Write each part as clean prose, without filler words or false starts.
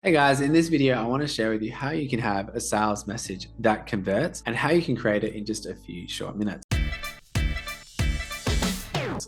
Hey guys, in this video, I want to share with you how you can have a sales message that converts and how you can create it in just a few short minutes.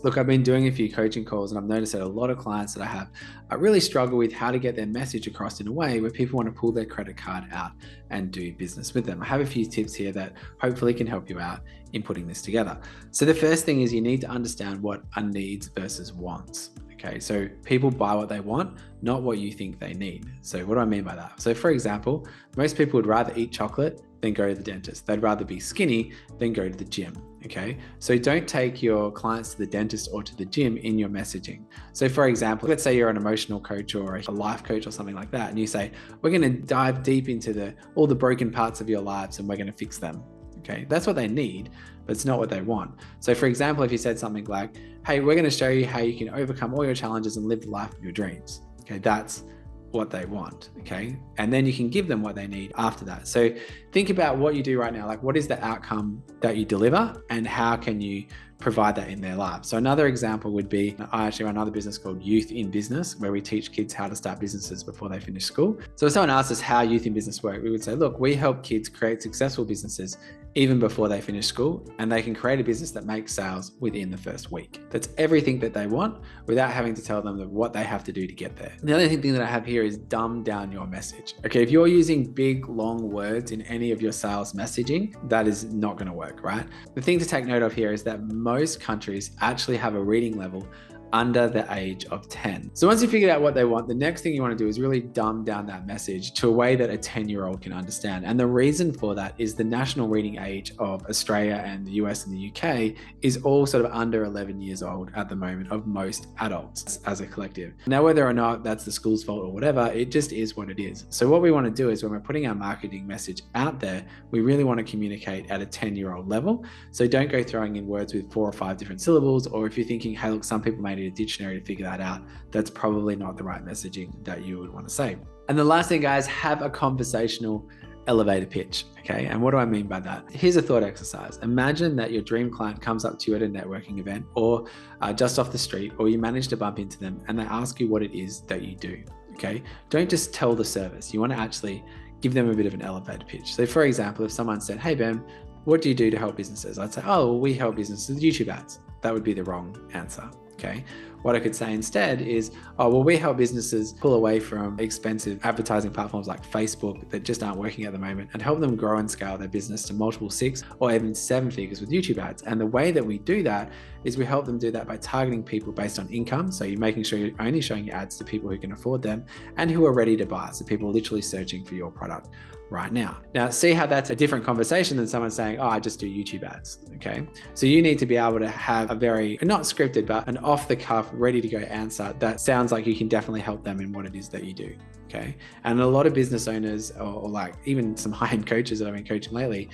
Look, I've been doing a few coaching calls and I've noticed that a lot of clients that I have really struggle with how to get their message across in a way where people want to pull their credit card out and do business with them. I have a few tips here that hopefully can help you out in putting this together. So the first thing is you need to understand what are needs versus wants. Okay, so people buy what they want, not what you think they need. So what do I mean by that? So for example, most people would rather eat chocolate than go to the dentist. They'd rather be skinny than go to the gym. Okay, so don't take your clients to the dentist or to the gym in your messaging. So for example, let's say you're an emotional coach or a life coach or something like that, and you say, we're going to dive deep into all the broken parts of your lives and we're going to fix them. Okay, that's what they need, but it's not what they want. So for example, if you said something like, hey, we're going to show you how you can overcome all your challenges and live the life of your dreams. Okay, that's what they want. Okay, and then you can give them what they need after that. So think about what you do right now. Like, what is the outcome that you deliver and how can you provide that in their lives? So another example would be, I actually run another business called Youth in Business, where we teach kids how to start businesses before they finish school. So if someone asked us how Youth in Business work, we would say, look, we help kids create successful businesses even before they finish school, and they can create a business that makes sales within the first week. That's everything that they want without having to tell them what they have to do to get there. The other thing that I have here is dumb down your message. Okay, if you're using big, long words in any of your sales messaging, that is not going to work, right? The thing to take note of here is that most countries actually have a reading level under the age of 10. So once you figured out what they want, the next thing you want to do is really dumb down that message to a way that a 10-year-old can understand. And the reason for that is the national reading age of Australia and the US and the UK is all sort of under 11 years old at the moment of most adults as a collective. Now, whether or not that's the school's fault or whatever, it just is what it is. So what we want to do is when we're putting our marketing message out there, we really want to communicate at a 10-year-old level. So don't go throwing in words with 4 or 5 different syllables, or if you're thinking, hey, look, some people made a dictionary to figure that out, that's probably not the right messaging that you would want to say. And the last thing, guys, have a conversational elevator pitch. Okay, and what do I mean by that? Here's a thought exercise. Imagine that your dream client comes up to you at a networking event or just off the street, or you manage to bump into them and they ask you what it is that you do. Okay, don't just tell the service. You want to actually give them a bit of an elevator pitch. So for example, if someone said, hey Ben, what do you do to help businesses? I'd say, oh, well, we help businesses with YouTube ads. That would be the wrong answer. Okay, what I could say instead is, oh, well, we help businesses pull away from expensive advertising platforms like Facebook that just aren't working at the moment and help them grow and scale their business to multiple 6 or even 7 figures with YouTube ads. And the way that we do that is we help them do that by targeting people based on income. So you're making sure you're only showing your ads to people who can afford them and who are ready to buy. So people are literally searching for your product right now. Now, see how that's a different conversation than someone saying, oh, I just do YouTube ads. Okay, so you need to be able to have a very, not scripted, but an off the cuff, ready to go answer that sounds like you can definitely help them in what it is that you do. Okay, and a lot of business owners or like even some high-end coaches that I've been coaching lately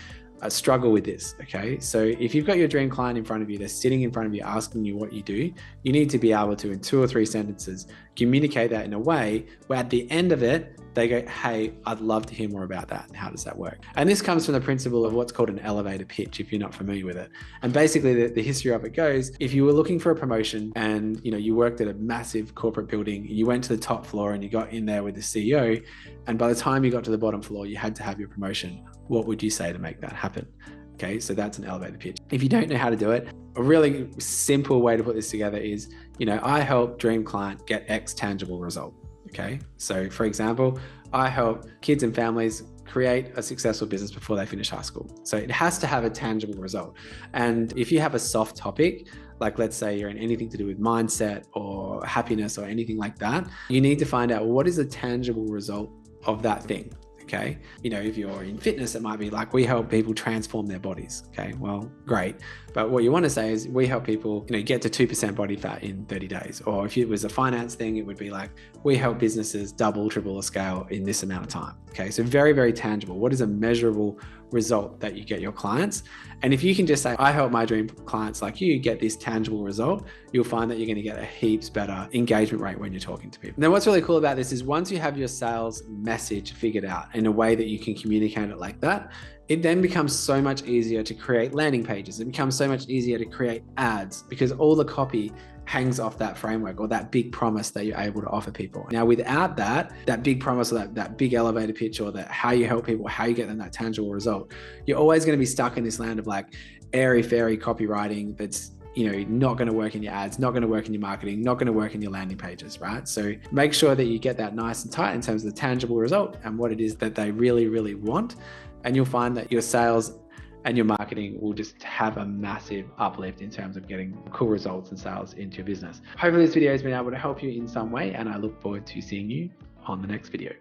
struggle with this. Okay, so if you've got your dream client in front of you, they're sitting in front of you asking you what you do, you need to be able to, in 2 or 3 sentences, communicate that in a way where at the end of it, they go, hey, I'd love to hear more about that. And how does that work? And this comes from the principle of what's called an elevator pitch, if you're not familiar with it. And basically the history of it goes, if you were looking for a promotion and you worked at a massive corporate building, you went to the top floor and you got in there with the CEO, and by the time you got to the bottom floor, you had to have your promotion. What would you say to make that happen? Okay, so that's an elevator pitch. If you don't know how to do it, a really simple way to put this together is, I help dream client get X tangible result. Okay, so for example, I help kids and families create a successful business before they finish high school. So it has to have a tangible result. And if you have a soft topic, like let's say you're in anything to do with mindset or happiness or anything like that, you need to find out what is the tangible result of that thing. Okay, if you're in fitness, it might be like, we help people transform their bodies. Okay, well, great. But what you want to say is we help people, get to 2% body fat in 30 days. Or if it was a finance thing, it would be like, we help businesses double, triple a scale in this amount of time. Okay, so very, very tangible. What is a measurable result that you get your clients? And if you can just say, I help my dream clients like you get this tangible result, you'll find that you're going to get a heaps better engagement rate when you're talking to people. Now, what's really cool about this is once you have your sales message figured out in a way that you can communicate it like that, It then becomes so much easier to create landing pages. It becomes so much easier to create ads because all the copy hangs off that framework or that big promise that you're able to offer people. Now, without that big promise or that big elevator pitch or that how you help people, how you get them that tangible result, you're always going to be stuck in this land of like airy fairy copywriting that's not going to work in your ads, not going to work in your marketing, not going to work in your landing pages, right? So make sure that you get that nice and tight in terms of the tangible result and what it is that they really, really want. And you'll find that your sales and your marketing will just have a massive uplift in terms of getting cool results and sales into your business. Hopefully this video has been able to help you in some way, and I look forward to seeing you on the next video.